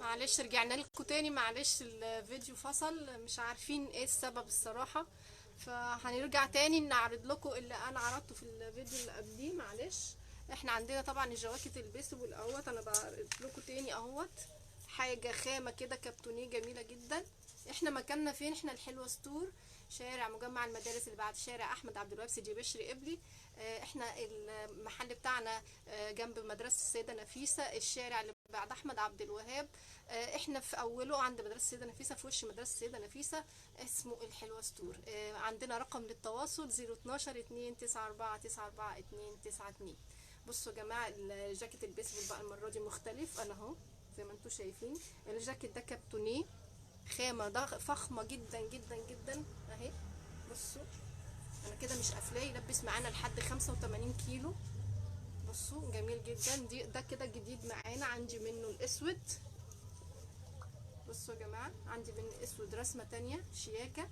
معلش رجعنا لكم تاني. معلش الفيديو فصل، مش عارفين ايه السبب الصراحة. فهنرجع تاني نعرض لكم اللي انا عرضته في الفيديو اللي قبليه. معلش احنا عندنا طبعا الجواكت البيسبول اهوت، انا بعرض لكم تاني اهوت. حاجة خامة كده كرتونيه جميلة جدا. احنا مكاننا فين؟ احنا الحلوة ستور، شارع مجمع المدارس اللي بعد شارع احمد عبد الوهاب سيدي بشر قبلي. احنا المحل بتاعنا جنب مدرسة السيدة نفيسة، الشارع اللي بعد احمد عبد الوهاب. احنا في اوله عند مدرسة السيدة نفيسة، في وش مدرسة السيدة نفيسة، اسمه الحلوة ستور. عندنا رقم للتواصل 012 2 94 94 292. بصوا يا جماعة، الجاكيت البيسبول بقى المرة دي مختلف. انا اهو زي ما انتم شايفين الجاكيت ده كابتونيه، خامة فخمة جدا جدا جدا اهي. بصوا انا كده مش قافلاه، يلبس معانا لحد 85 كيلو. بصوا جميل جدا. ده كده جديد معانا، عندي منه الاسود. بصوا يا جماعه، عندي منه اسود رسمه تانية شياكه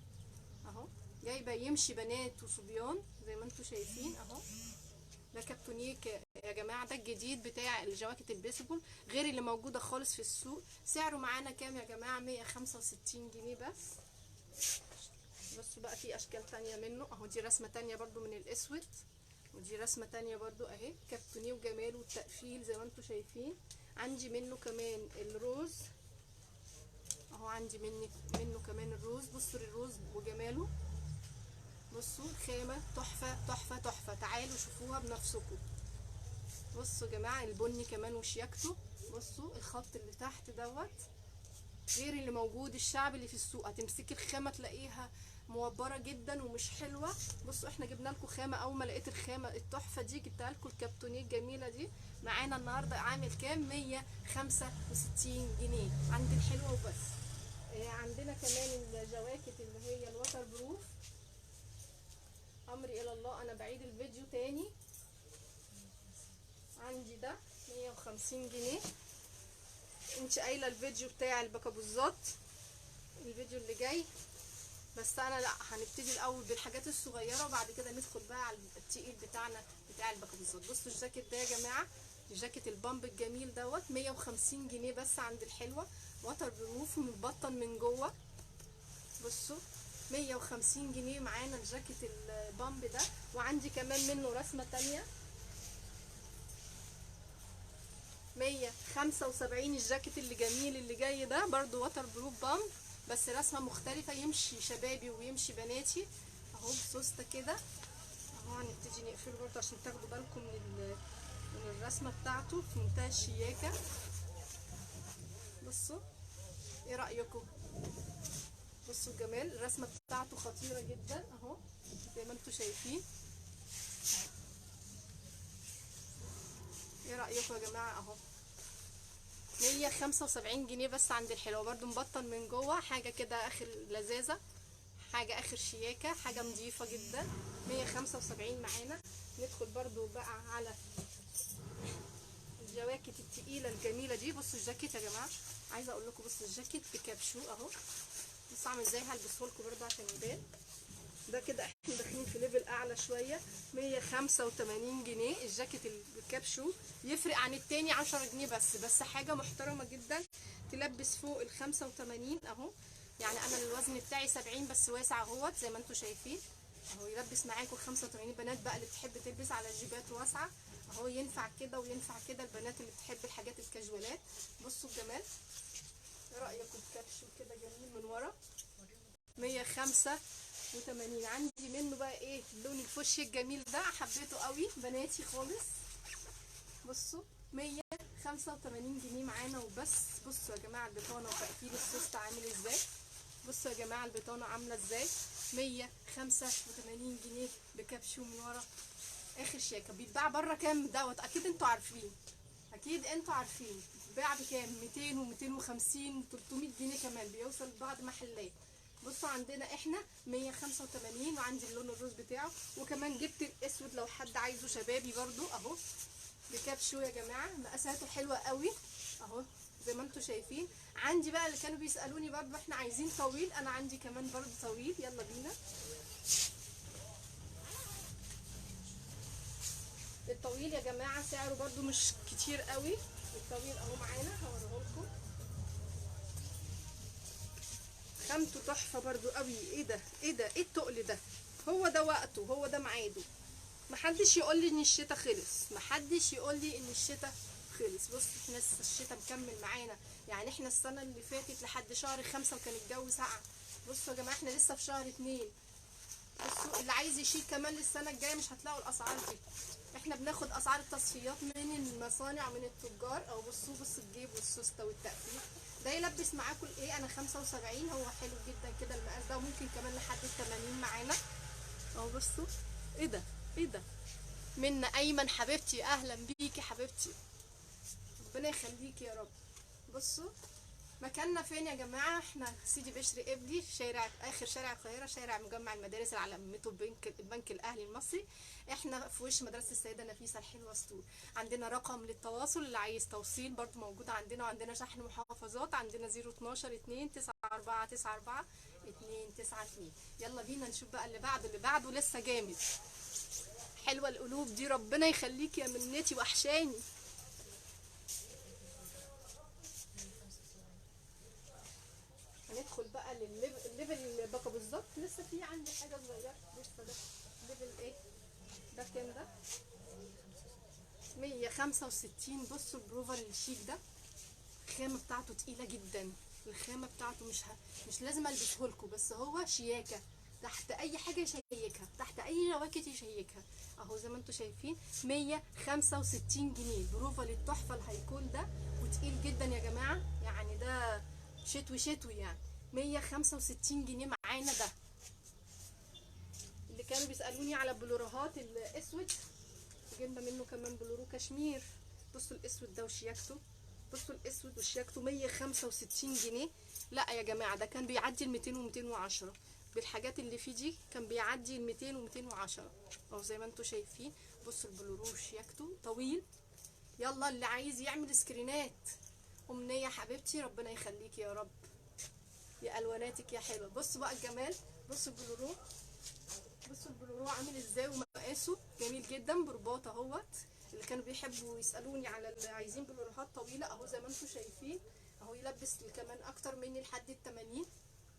اهو، جايبه يمشي بنات وصبيان زي ما انتم شايفين اهو. ده كابتونيك يا جماعه، ده الجديد بتاع الجواكت البيسبول، غير اللي موجوده خالص في السوق. سعره معانا كام يا جماعه؟ 165 جنيه بس. بصوا بقى في اشكال تانية منه اهو، دي رسمه تانية برضو من الاسود، ودي رسمه تانية برضو اهي، كابتونيه وجمال والتقفيل زي ما انتم شايفين. عندي منه كمان الروز اهو، عندي منه كمان الروز. بصوا الروز وجماله، بصوا الخامه تحفه تحفه تحفه، تعالوا شوفوها بنفسكم. بصوا يا جماعه البني كمان وشياكته. بصوا الخط اللي تحت دوت غير اللي موجود الشعب اللي في السوق. هتمسكي الخامه تلاقيها موبره جدا ومش حلوه. بصوا احنا جبنا لكم خامه، اول ما لقيت الخامه التحفه دي جبتها لكم، الكابتونيه الجميله دي. معانا النهارده عامل كام؟ 165 جنيه عند الحلوه وبس. عندنا كمان الجواكت اللي هي الوتر بروف. امري الى الله، انا بعيد الفيديو تاني. عندي ده 150 جنيه. انت قايله الفيديو بتاع البكابوزات الفيديو اللي جاي، بس انا لا، هنبتدي الاول بالحاجات الصغيره وبعد كده ندخل بقى على التقيل بتاعنا بتاع البكابوزات. بصوا الجاكيت ده يا جماعه، الجاكيت البامب الجميل دوت 150 جنيه بس عند الحلوه، وتر بروف متبطن من جوه. بصوا 150 جنيه معانا الجاكيت البامب ده. وعندي كمان منه رسمه تانية 175. الجاكيت اللي جميل اللي جاي ده برضو وتر بروف بامب، بس رسمه مختلفه، يمشي شبابي ويمشي بناتي اهو، بسوسته كده اهو. هنبتدي نقفله برضو عشان تاخدوا بالكم من الرسمه بتاعته في منتهى الشياكه. بصوا ايه رايكم؟ بصوا الجمال، الرسمه بتاعته خطيره جدا اهو زي ما انتم شايفين. ايه رايكم يا جماعه؟ اهو 175 جنيه بس عند الحلوه، برضو مبطن من جوه، حاجه كده اخر لذاذه، حاجه اخر شياكه، حاجه نظيفه جدا. 175 معانا. ندخل برضو بقى على الجواكت التقيله الجميله دي. بصوا الجاكيت يا جماعه، عايزه اقول لكم بصوا الجاكيت بكابشو اهو، بص عامل ازاي، هلبسه لكم برضو عشان يبان. ده كده احنا داخلين في ليفل اعلى شويه. 185 جنيه الجاكيت الكابشو، يفرق عن التاني 10 جنيه بس حاجه محترمه جدا، تلبس فوق ال 85 اهو. يعني انا الوزن بتاعي 70 بس واسع اهوت زي ما انتم شايفين اهو، يلبس معاكم 85. بنات بقى اللي بتحب تلبس على جيبات واسعه اهو، ينفع كده وينفع كده، البنات اللي بتحب الحاجات الكاجوالات. بصوا الجمال، ايه رايكم في كابشو كده جميل من ورا؟ 185. عندي منه بقى ايه، اللون الفوشي الجميل ده حبيته قوي، بناتي خالص. بصوا 185 جنيه معانا وبس. بصوا يا جماعه البطانه وتقفيل السوست عامل ازاي. بصوا يا جماعه البطانه عامله ازاي، 185 جنيه بكبشو من ورا، اخر شياكه. بيتباع بره كام دوت؟ اكيد انتوا عارفين، اكيد انتوا عارفين بيتباع بكام؟ 200 و250 300 جنيه كمان، بيوصل بعض محلات. بصوا عندنا احنا 185، وعندي اللون الروز بتاعه، وكمان جبت الاسود لو حد عايزه شبابي برضو اهو بكابشو يا جماعه، مقاساته حلوه قوي اهو زي ما انتم شايفين. عندي بقى اللي كانوا بيسالوني برضو احنا عايزين طويل، انا عندي كمان برضو طويل، يلا بينا. الطويل يا جماعه سعره برضو مش كتير قوي، الطويل اهو معانا هوريه لكم. خامته تحفه برضو قوي. ايه ده ايه ده ايه التقل ده؟ هو ده وقته، هو ده ميعاده. محدش يقول لي ان الشتاء خلص، محدش يقول لي ان الشتاء خلص. بص احنا لسه الشتاء مكمل معانا، يعني احنا السنه اللي فاتت لحد شهر 5 وكان الجو ساقع. بصوا يا جماعه احنا لسه في شهر 2. بصوا اللي عايز يشيل كمان للسنه الجايه مش هتلاقوا الاسعار دي. احنا بناخد اسعار التصفيات من المصانع ومن التجار. او بصوا الجيب والسوسته والتقفيل ده يلبس معاكم الايه. انا 75، هو حلو جدا كده المقاس ده، وممكن كمان لحد ال80 معانا اهو. بصوا ايه ده ايه ده. منى ايمن حبيبتي اهلا بيكي حبيبتي، ربنا يخليكي يا رب. بصوا مكاننا فين يا جماعه؟ احنا سيدي بشر قبلي، شارع اخر شارع القاهره، شارع مجمع المدارس اللي على ميته البنك الاهلي المصري. احنا في وش مدرسه السيده نفيسه الحلوه ستور. عندنا رقم للتواصل اللي عايز توصيل برضو موجود عندنا، وعندنا شحن محافظات. عندنا 012 2 94 94 292. يلا بينا نشوف بقى اللي بعده لسه جامد. حلوه القلوب دي، ربنا يخليكي يا منتي وحشاني. هندخل بقى الليفل اللي بقى بالظبط. لسه في عندي حاجه صغيره لسه. ده ليفل ايه ده؟ كام ده؟ 165. بصوا البروفر الشيك ده، الخامه بتاعته تقيله جدا. الخامه بتاعته مش لازم البسه لكم، بس هو شياكه تحت اي حاجه يشيكها، تحت اي جواكت يشيكها اهو زي ما انتم شايفين. 165 جنيه بروفر التحفه الهيكول ده، وتقيل جدا يا جماعه. يعني ده شتوي يعني. 165 جنيه معانا ده. اللي كانوا بيسالوني على بلوراهات الاسود، جبنا منه كمان بلورو كشمير. بصوا الاسود ده وشياكته، بصوا الاسود وشياكته 165 جنيه. لا يا جماعه ده كان بيعدي ال 200 و210 بالحاجات اللي فيه دي، كان بيعدي ال 200 و210 اهو زي ما انتم شايفين. بصوا البلورو وشياكته طويل. يلا اللي عايز يعمل سكرينات. امنيه حبيبتي ربنا يخليكي يا رب، يا الواناتك يا حلوه. بصوا بقى الجمال، بصوا البلورو، بصوا البلورو عامل ازاي ومقاسه جميل جدا برباط اهوت. اللي كانوا بيحبوا يسالوني على اللي عايزين بلوروهات طويله اهو زي ما انتم شايفين اهو. يلبس كمان اكتر مني لحد ال80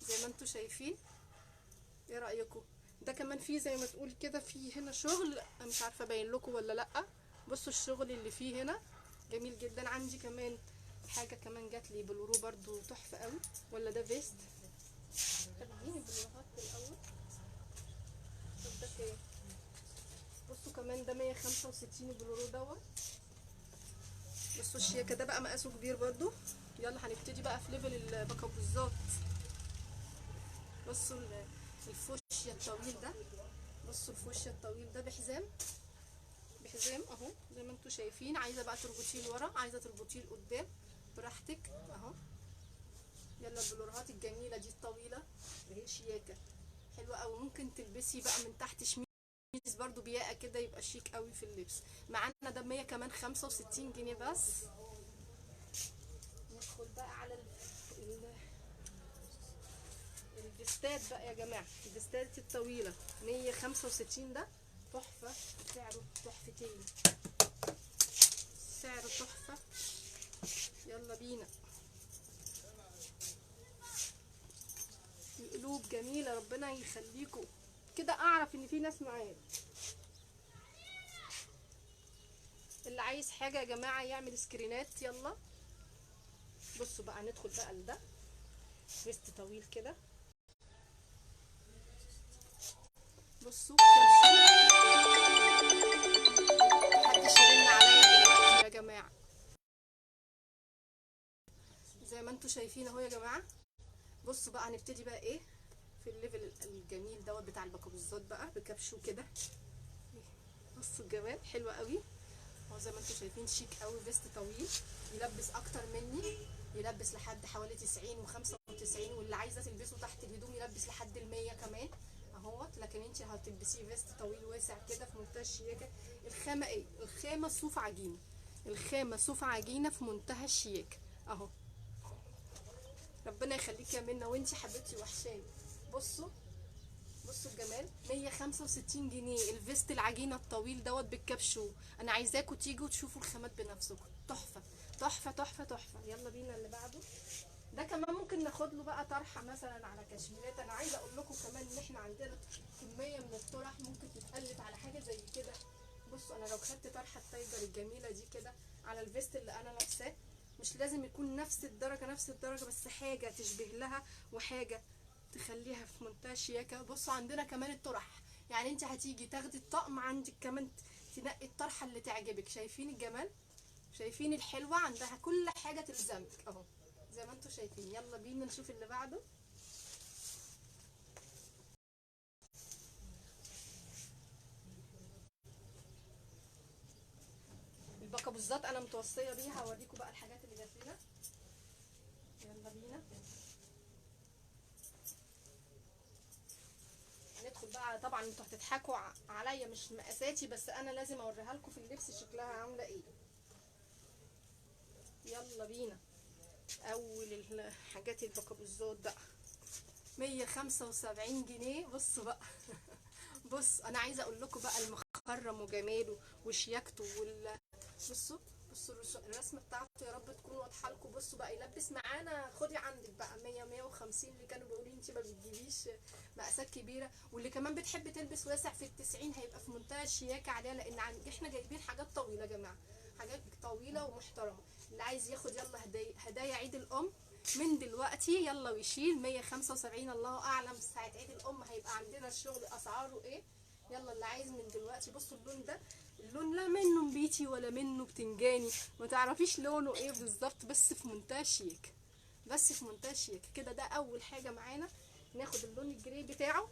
زي ما انتم شايفين. ايه رايكم؟ ده كمان فيه زي ما تقول كده، فيه هنا شغل مش عارفه باين لكم ولا لا. بصوا الشغل اللي فيه هنا جميل جدا. عندي كمان حاجه كمان جات لي بلورو برضو تحفه قوي. ولا ده فيست؟ اديني البلوروهات الاول. طب ده كام؟ بصوا كمان ده 165 البلورو دوت. بصوا الشياكه ده بقى مقاسه كبير برضو. يلا هنبتدي بقى في ليفل البكابوزات. بصوا الفوشيا الطويل ده، بصوا الفوشيا الطويل ده بحزام اهو زي ما انتم شايفين. عايزه بقى تربطيه لورا، عايزه تربطيه لقدام براحتك اهو. يلا البلورهات الجميله دي الطويله اهي شياكه حلوه قوي. ممكن تلبسي بقى من تحت شميز برضو بياقه كده، يبقى شيك قوي في اللبس. معانا ده 100 كمان 65 جنيه بس. ندخل بقى على الفيستات بقى يا جماعه. الفيستات الطويله 165 ده تحفه، سعره تحفتين، سعره تحفه. يلا بينا. القلوب جميله ربنا يخليكم كده. اعرف ان في ناس معايا. اللي عايز حاجه يا جماعه يعمل سكرينات يلا. بصوا بقى ندخل بقى لده فيست طويل كده. بصوا محدش يرن عليا دلوقتي يا جماعه. زي ما انتم شايفين اهو يا جماعه. بصوا بقى هنبتدي بقى ايه في الليفل الجميل دوت بتاع البكابوزات بقى بكبشو كده. بصوا الجمال حلو قوي اهو زي ما انتم شايفين، شيك قوي. فيست طويل يلبس اكتر مني، يلبس لحد حوالي 90 و95. واللي عايزه تلبسه تحت الهدوم يلبس لحد ال100 كمان اهوت. لكن انت هتلبسيه فيست طويل واسع كده في منتهى الشياكه. الخامه ايه؟ الخامه صوف عجينه، الخامه صوف عجينه في منتهى الشياكه اهو. ربنا يخليكي يا منى وانتي حبيبتي وحشاني. بصوا بصوا الجمال 165 جنيه الفيست العجينه الطويل دوت بالكبشو. انا عايزاكم تيجوا تشوفوا الخامات بنفسكم. تحفه تحفه تحفه تحفه. يلا بينا اللي بعده. ده كمان ممكن ناخد له بقى طرحه مثلا على كشميرات. انا عايزه اقول لكم كمان ان احنا عندنا كميه من الطرح ممكن تتالف على حاجه زي كده. بصوا انا لو خدت طرحه التايجر الجميله دي كده على الفيست اللي انا لابساه، مش لازم يكون نفس الدرجه نفس الدرجه، بس حاجه تشبه لها وحاجه تخليها في منتهى الشياكه. بصوا عندنا كمان الطرح، يعني انت هتيجي تاخدي الطقم عندك كمان تنقي الطرحه اللي تعجبك. شايفين الجمال؟ شايفين الحلوه؟ عندها كل حاجه تلزمك اهو زي ما انتم شايفين. يلا بينا نشوف اللي بعده. البقبوزات انا متوصيه بيها، هوريكم بقى الحاجات اللي جات لنا. يلا بينا ندخل بقى. طبعا انتوا هتضحكوا عليا، مش مقاساتي، بس انا لازم اوريها لكم في اللبس شكلها عامله ايه. يلا بينا. اول الحاجات البقبوزات بقى 175 جنيه. بصوا بقى بص انا عايزه اقول لكم بقى المخرم وجماله وشياكته بصوا بصوا الرسمه بتاعته، يا رب تكون واضحه لكم. بصوا بقى يلبس معانا، خدي عندك بقى 100 150 اللي كانوا بيقولوا انت ما بتجيبيش مقاسات كبيره، واللي كمان بتحب تلبس واسع في ال90 هيبقى في منتهى الشياكه عليها، لان احنا جايبين حاجات طويله يا جماعه، حاجات طويله ومحترمه. اللي عايز ياخد يلا هدايا عيد الام من دلوقتي يلا ويشيل 175. الله اعلم ساعه عيد الام هيبقى عندنا الشغل اسعاره ايه. يلا اللي عايز من دلوقتي. بصوا اللون ده، اللون لا منه نبيتي ولا منه بتنجاني، ما تعرفيش لونه ايه بالظبط، بس في منتهى الشيك، بس في منتهى الشيك كده. ده اول حاجه معانا. ناخد اللون الجري بتاعه.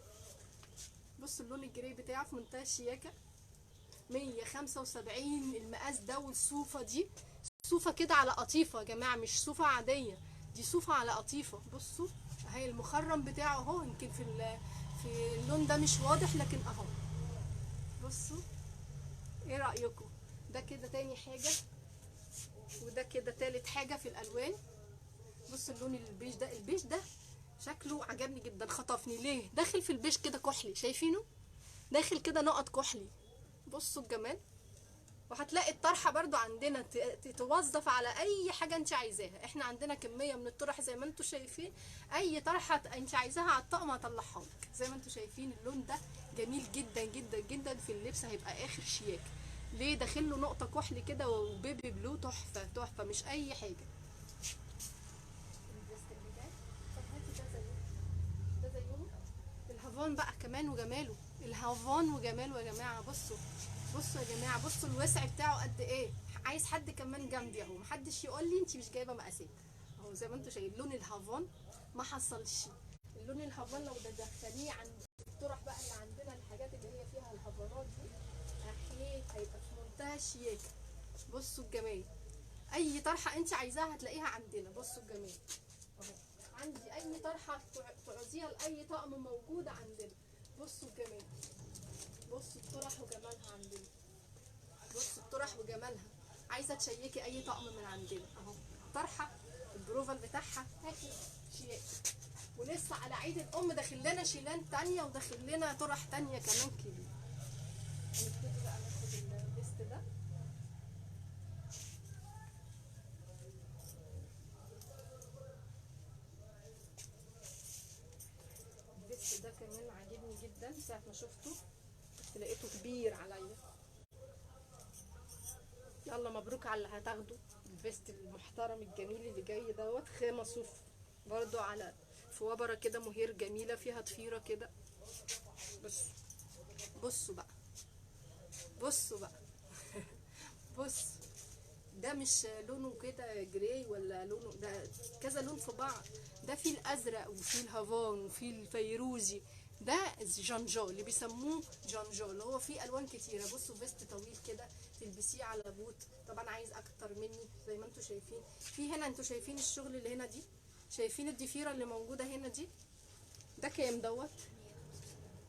بصوا اللون الجري بتاعه في منتهى الشياكه 175 المقاس ده. والصوفه دي صوفه كده على قطيفه يا جماعه، مش صوفه عاديه، دي صوفه على قطيفه. بصوا اهي المخرم بتاعه اهو، يمكن في اللون ده مش واضح لكن اهو. بصوا ايه رايكم؟ ده كده تاني حاجه، وده كده تالت حاجه في الالوان. بصوا اللون البيج ده، البيج ده شكله عجبني جدا، خطفني ليه؟ داخل في البيج كده كحلي، شايفينه؟ داخل كده نقط كحلي. بصوا الجمال. وهتلاقي الطرحه برضو عندنا تتوظف على اي حاجه انت عايزاها. احنا عندنا كميه من الطرح زي ما انتم شايفين، اي طرحه انت عايزاها على الطقم هطلعها لك زي ما انتم شايفين. اللون ده جميل جدا جدا جدا في اللبس، هيبقى اخر شياك. ليه؟ داخل له نقطه كحل كده وبيبي بلو، تحفه تحفه مش اي حاجه. ده زيهم الهافان بقى كمان وجماله، الهافان وجماله يا جماعه. بصوا بصوا يا جماعه، بصوا الوسع بتاعه قد ايه. عايز حد كمان جنبي اهو، محدش يقول لي انت مش جايبه مقاسات اهو. زي ما انتم شايفين لون الهافان ما حصلش. اللون الهافان لو تدخليه عند الطرح بقى اللي عندنا، الحاجات اللي هي فيها الهافانات دي احيي هيبقى في منتهى الشياكه. بصوا الجمال، اي طرحه انت عايزاها هتلاقيها عندنا. بصوا الجمال اهو، عندي اي طرحه تعوزيها لاي طقم موجوده عندنا. بصوا الجمال، بصوا الطرح وجمالها عندنا، بصوا الطرح وجمالها. عايزه تشيكي اي طقم من عندنا اهو، طرحه البروفال بتاعها اخر شياك. ولسه على عيد الام داخل لنا شيلان تانية وداخل لنا طرح تانية كمان كبير. هنبتدي بقى ناخد الليست ده. الليست ده كمان عاجبني جدا، ساعة ما شفته بس لقيته كبير عليا. يلا مبروك على اللي هتاخده. الفيست المحترم الجميل اللي جاي دوت خامة صوف برضو، على فوابرة كده مهير جميلة فيها ضفيرة كده. بصوا بصوا بقى، بصوا بقى بص ده مش لونه كده جراي ولا لونه ده كذا لون في بعض. ده فيه الازرق وفيه الهافان وفيه الفيروزي. ده جانجو اللي بيسموه جانجو، اللي هو فيه الوان كتيره. بصوا فيست طويل كده تلبسيه على بوت، طبعا عايز اكتر مني زي ما انتم شايفين. في هنا انتم شايفين الشغل اللي هنا دي، شايفين الضفيره اللي موجوده هنا دي. ده كام دوت؟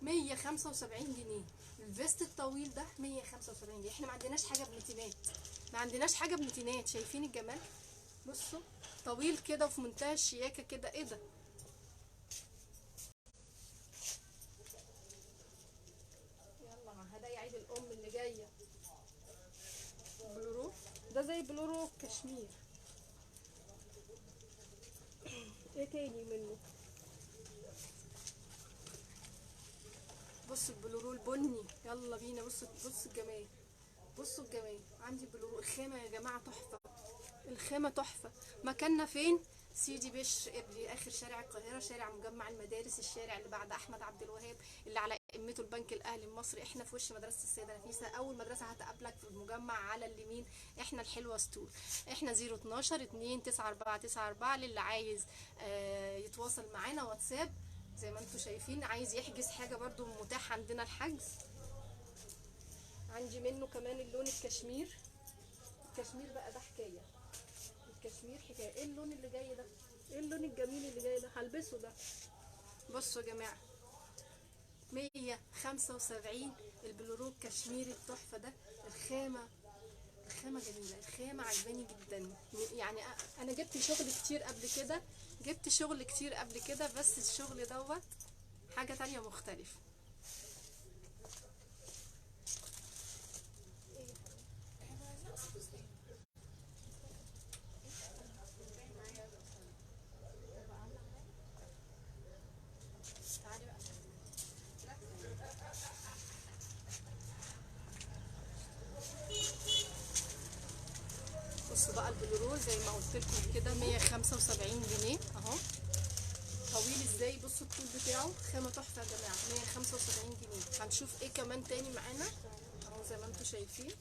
175 جنيه. الفيست الطويل ده 175 جنيه. احنا ما عندناش حاجه بمتينات، ما عندناش حاجه بمتينات. شايفين الجمال؟ بصوا طويل كده وفي منتهى الشياكه كده. ايه ده؟ يلا مع هدايا عيد الام اللي جايه. بلورو ده زي بلورو كشمير. تاني منه. بصوا البلورو البني، يلا بينا. بصوا الجمال، بصوا الجمال. عندي بلورو الخامه يا جماعه تحفه، الخامه تحفه. مكاننا فين؟ سيدي بشر قبلي، اخر شارع القاهره، شارع مجمع المدارس، الشارع اللي بعد احمد عبد الوهاب، اللي على قمته البنك الاهلي المصري. احنا في وش مدرسه السيده نفيسه، اول مدرسه هتقابلك في المجمع على اليمين. احنا الحلوه ستور. احنا 012 2 9494 للي عايز يتواصل معانا واتساب زي ما انتم شايفين. عايز يحجز حاجه برضو متاح عندنا الحجز. عندي منه كمان اللون الكشمير. الكشمير بقى ده حكايه، الكشمير حكايه. ايه اللون اللي جاي ده؟ ايه اللون الجميل اللي جاي ده؟ هلبسه ده. بصوا يا جماعه 175 البلورو الكشميري التحفه ده. الخامه جميله، الخامه عجباني جدا. يعني انا جبت شغل كتير قبل كده، بس الشغل دوت حاجه تانية مختلفه. بصوا بقى البلورو زي ما قلت لكم كده 175 جنيه اهو. طويل ازاي؟ بصوا الطول بتاعه، خامه تحفه يا جماعه. 175 جنيه. هنشوف ايه كمان تاني معانا اهو زي ما انتم شايفين.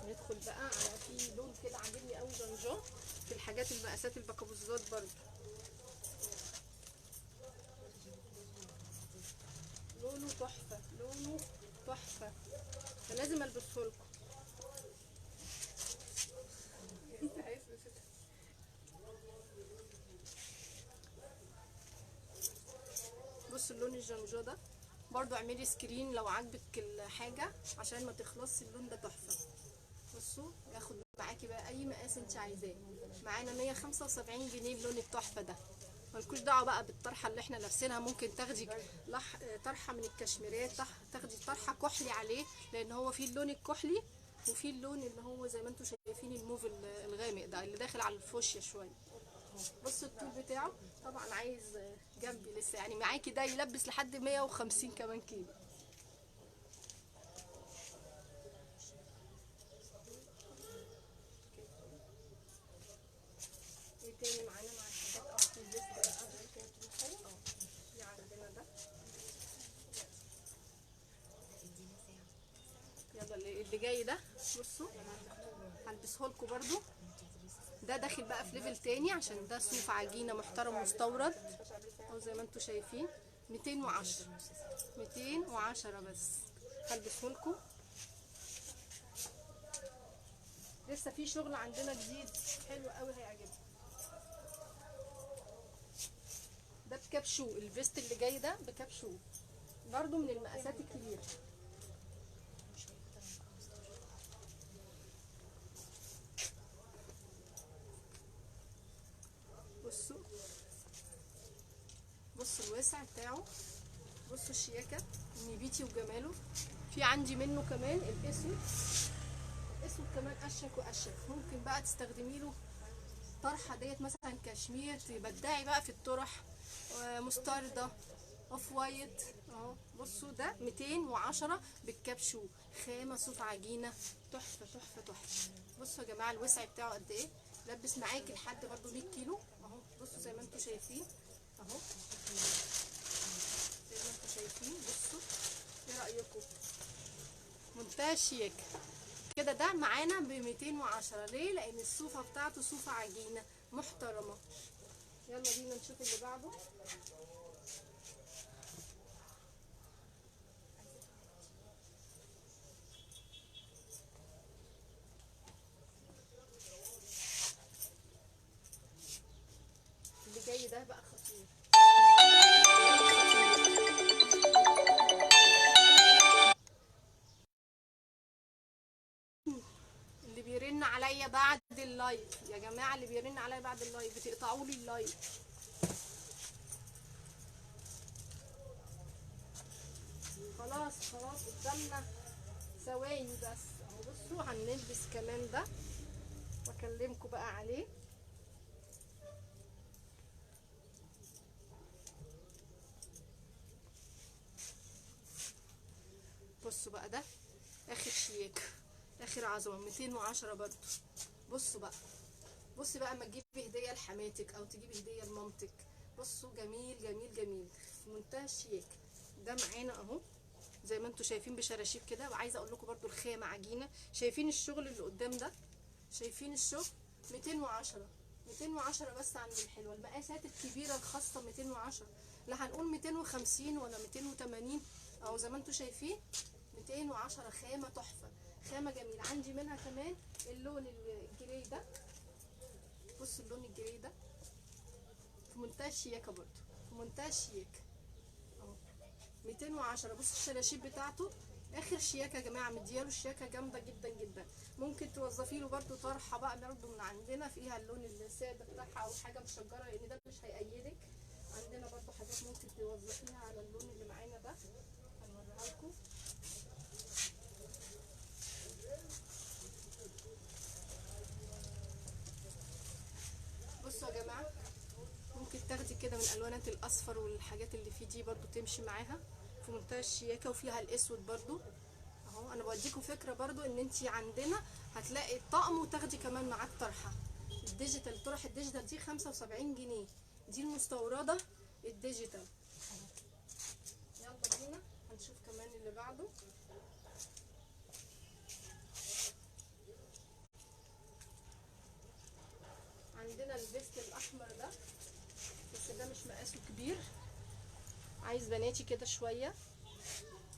ندخل بقى على في لون كده عاجبني قوي جنجون في الحاجات المقاسات البكابوزات برضو. لونه تحفه، لونه تحفه، فلازم البسه لكم. بصوا اللون الجنجو ده برضو، اعملي سكرين لو عاجبك الحاجه عشان ما تخلصش. اللون ده تحفه. بصوا ياخد معاكي بقى اي مقاس انت عايزاه. معانا 175 جنيه اللون التحفه ده. ملكوش دعوه بقى بالطرحه اللي احنا لابسينها. ممكن تاخدي طرحه من الكشميرات، تاخدي طرحه كحلي عليه، لان هو فيه اللون الكحلي وفيه اللون اللي هو زي ما انتم شايفين الموف الغامق ده اللي داخل على الفوشيا شويه. بصوا الطول بتاعه. طبعا عايز جنبي لسه يعني معاكي ده يلبس لحد 150 كمان كيلو. ايه تاني معانا مع الحاجات في الليست في عندنا ده. يلا اللي جاي ده بصوا هلبسه لكم برضو. ده داخل بقى في ليفل تاني عشان ده صوف عجينه محترم مستورد او زي ما انتم شايفين. 210 بس. هلبسه لكم. لسه في شغل عندنا جديد حلو قوي هيعجبكم. ده بكابشو، الفيست اللي جاي ده بكابشو برضو من المقاسات الكبيره. بصوا الواسع بتاعه، بصوا الشياكه، نبيتي وجماله. في عندي منه كمان الاسود. الاسود كمان اشك واشك. ممكن بقى تستخدمي له طرحه ديت مثلا كشمير، تبدعي بقى في الطرح. مستردة، اوف وايت اهو. بصوا ده 210 بالكابشو. خامه صوف عجينه تحفه تحفه تحفه. بصوا يا جماعه الوسع بتاعه قد ايه. لبس معاكي لحد برضو 100 كيلو اهو. بصوا زي ما انتم شايفين اهو، زي ما انتم شايفين. بصوا ايه رايكم؟ منتهى الشياكه كده. ده معانا ب 210. ليه؟ لان الصوفه بتاعته صوفه عجينه محترمه. يلا بينا نشوف اللي بعده. اللي جاي ده بقى خطير. اللي بيرن عليا بعد اللايف يا جماعه، اللي بيرن عليا بعد اللايف بتقطعوا لي اللايف. خلاص قدامنا ثواني بس اهو. بصوا هنلبس كمان ده واكلمكم بقى عليه. بقى ده اخر شياكه، اخر عظمه، 210 برضو. بصوا بقى، بصي بقى اما تجيبي هديه لحماتك او تجيبي هديه لمامتك. بصوا جميل جميل جميل في منتهى الشياكه. ده معانا اهو زي ما انتم شايفين بشراشيب كده. وعايزه اقول لكم برضو الخامه عجينه. شايفين الشغل اللي قدام ده؟ شايفين الشغل؟ 210 210 بس عند الحلوه. المقاسات الكبيره الخاصه 210، لا هنقول 250 ولا 280 اهو زي ما انتم شايفين. 210 خامه تحفه، خامه جميله. عندي منها كمان اللون الجري ده. بصوا اللون الجري ده في منتهى الشياكه برضو، في منتهى الشياكه اهو 210. بصوا الشراشيب بتاعته اخر شياكه يا جماعه، مدياله الشياكه جامده جدا جدا. ممكن توظفي له برده طرحه بقى برده من عندنا فيها اللون الساده بتاعها او حاجه مشجره، لان ده مش هيأيدك. عندنا برده حاجات ممكن توظفيها على اللون اللي معانا ده، هنوريها لكم. بصوا يا جماعه، ممكن تاخدي كده من الوانات الاصفر والحاجات اللي فيه دي برده تمشي معاها في منتهى الشياكه. وفيها الاسود برده اهو. انا بوديكم فكره برضو ان انتي عندنا هتلاقي الطقم وتاخدي كمان معاه الطرحه الديجيتال. طرح الديجيتال دي 75 جنيه، دي المستورده الديجيتال. يلا بينا هنشوف كمان اللي بعده. عندنا الفيست الاحمر ده، بس ده مش مقاسه كبير، عايز بناتي كده شويه،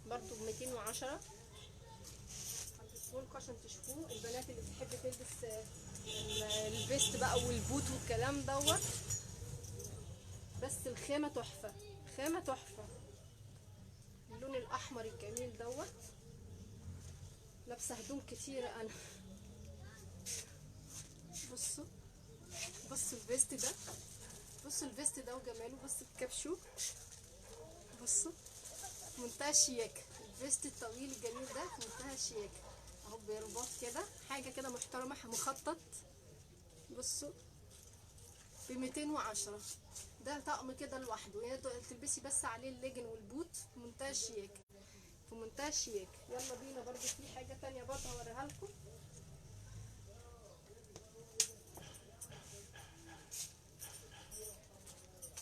برضو ب 210. هلبسهولكوا عشان تشوفوه. البنات اللي بتحب تلبس الفيست بقى والبوت والكلام دوت. بس الخامه تحفه، خامه تحفه. اللون الاحمر الجميل دوت. لابسه هدوم كتيره انا. بصوا بصوا الفيست ده، بصوا الفيست ده وجماله. بصوا الكبشو، بصوا منتهى الشياكه. الفيست الطويل الجميل ده منتهى الشياكه اهو، برباط كده، حاجه كده محترمه، مخطط. بصوا ب 210. ده طقم كده لوحده، يعني تلبسي بس عليه الليجن والبوت. في منتهى الشياكه، في منتهى الشياكه. يلا بينا برضو في حاجه تانية برضو هوريها لكم.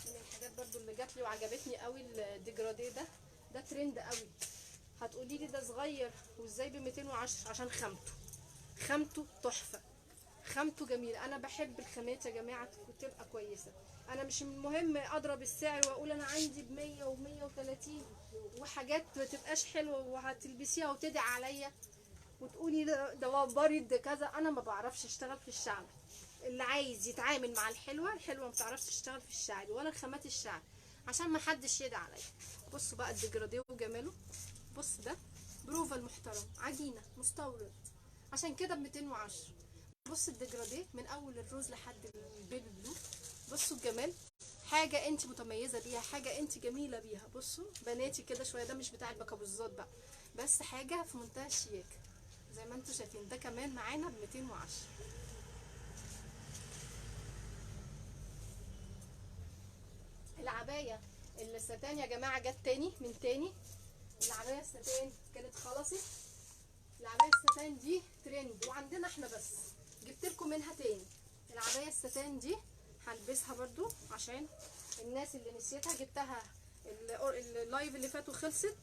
من الحاجات برضو اللي جات لي وعجبتني قوي الديجراديه ده. ده ترند قوي. هتقولي لي ده صغير وازاي ب 210؟ عشان خامته، خامته تحفه، خامته جميله. انا بحب الخامات يا جماعه تبقى كويسه. انا مش مهم اضرب السعر واقول انا عندي ب 100 و 130 وحاجات ما تبقاش حلوه وهتلبسيها وتدعي عليا وتقولي ده وبرد كذا. انا ما بعرفش اشتغل في الشعب. اللي عايز يتعامل مع الحلوه، الحلوه ما بتعرفش تشتغل في الشعب ولا الخامات الشعب، عشان ما حدش يدعي عليا. بصوا بقى الديجراديه وجماله. بص ده بروفا المحترم، عجينه مستورد، عشان كده ب 210. بص الديجراديه من اول الروز لحد البيبي بلو. بصوا الجمال، حاجه انت متميزه بيها، حاجه انت جميله بيها. بصوا بناتي كده شويه، ده مش بتاع البكابوزات بقى، بس حاجه في منتهى الشياكه زي ما انتم شايفين. ده كمان معانا ب 210. العبايه الستان يا جماعه جت تاني من تاني. العبايه الستان كانت خلصت. العبايه الستان دي ترند وعندنا احنا، بس جبت لكم منها تاني. العبايه الستان دي هلبسها برضو عشان الناس اللي نسيتها. جبتها اللايف اللي فات وخلصت.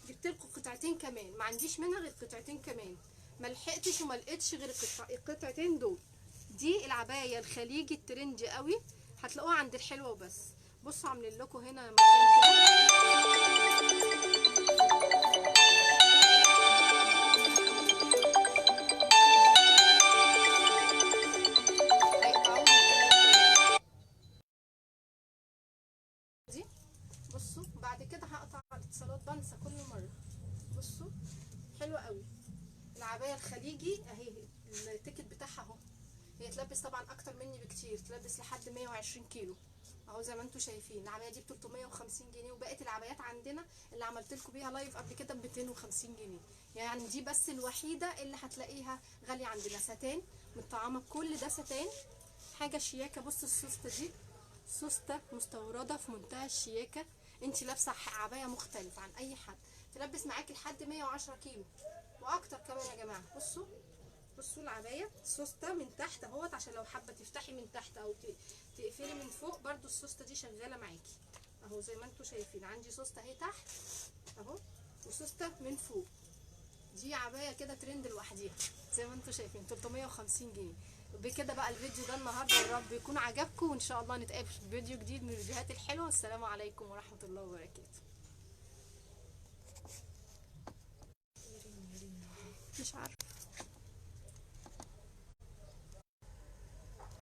جبت لكم قطعتين كمان، ما عنديش منها غير قطعتين كمان، ما لحقتش وما لقيتش غير القطعتين دول. دي العبايه الخليجي الترندي قوي، هتلاقوها عند الحلوه وبس. بصوا عاملين لكم هنا مكان دي. بصوا بعد كده هقطع الاتصالات، بنسى كل مره. بصوا حلوه قوي العبايه الخليجي اهي. التيكت بتاعها اهو. هي تلبس طبعا اكتر مني بكتير، تلبس لحد 120 كيلو اهو زي ما انتم شايفين. العبايه دي ب 350 جنيه، وبقيه العبايات عندنا اللي عملت لكم بيها لايف قبل كده ب 250 جنيه. يعني دي بس الوحيده اللي هتلاقيها غاليه عندنا. ستان متطعمه، كل ده ستان، حاجه شياكه. بص السوسته دي، سوسته مستورده في منتهى الشياكه. انت لابسه عبايه مختلف عن اي حد. تلبس معاكي لحد 110 كيلو واكتر كمان يا جماعه. بصوا بصوا العبايه السوسته من تحت اهوت، عشان لو حابه تفتحي من تحت او تقفلي من فوق برضو السوسته دي شغاله معاكي اهو. زي ما انتم شايفين عندي سوسته اهي تحت اهو وسوسته من فوق. دي عبايه كده ترند لوحديها زي ما انتم شايفين 350 جنيه. بكده بقى الفيديو ده النهارده يا رب يكون عجبكم، وان شاء الله نتقابل في فيديو جديد من الفيديوهات الحلوه. والسلام عليكم ورحمه الله وبركاته. مش عارفه